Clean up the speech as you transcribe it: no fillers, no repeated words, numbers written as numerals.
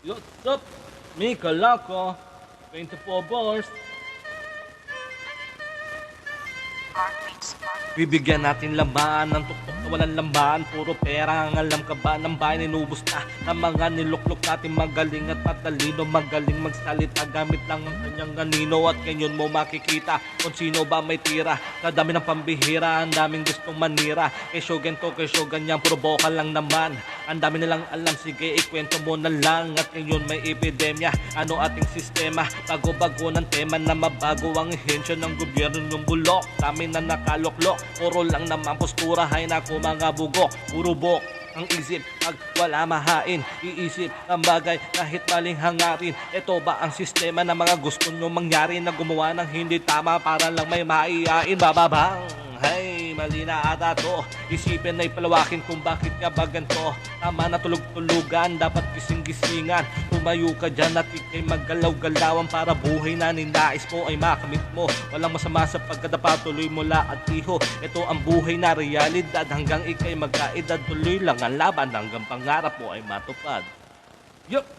What's up? Mika Lako, 24 bars. Bibigyan natin laman ng tuktok na walang laman. Puro pera ang alam ka ba ng bayan inubos na ng mga niluklok natin. Magaling at matalino, magaling magsalita gamit lang ang kanyang ganino. At ganyan mo makikita kung sino ba may tira. Kadami ng pambihira, ang daming gustong manira. Kay Shogun to, kay Shogun yan, puro bokal lang naman. Ang dami nilang alam, sige ikwento mo na lang. At ngayon may epidemya, ano ating sistema. Bago-bago ng tema na mabago ang hensya ng gobyerno ng bulok. Kami na nakaloklok, puro lang naman postura. Hay nako mga bugok, puro bok ang isip pag wala mahain. Iisip ang bagay kahit maling hangarin. Ito ba ang sistema na mga gusto nyo mangyari, na gumawa ng hindi tama para lang may maiyain? Bababang, hay, mali na ata to. Isipin na ipalawakin kung bakit ka ba ganito. Tama na tulog-tulugan, dapat gising-gisingan. Tumayo ka dyan at ikay maggalaw-galawan para buhay na ninais mo ay makamit mo. Walang masama sa pagkadapa, tuloy mula at iho. Ito ang buhay na realidad, hanggang ikay magkaedad. Tuloy lang ang laban hanggang pangarap mo ay matupad. Yup!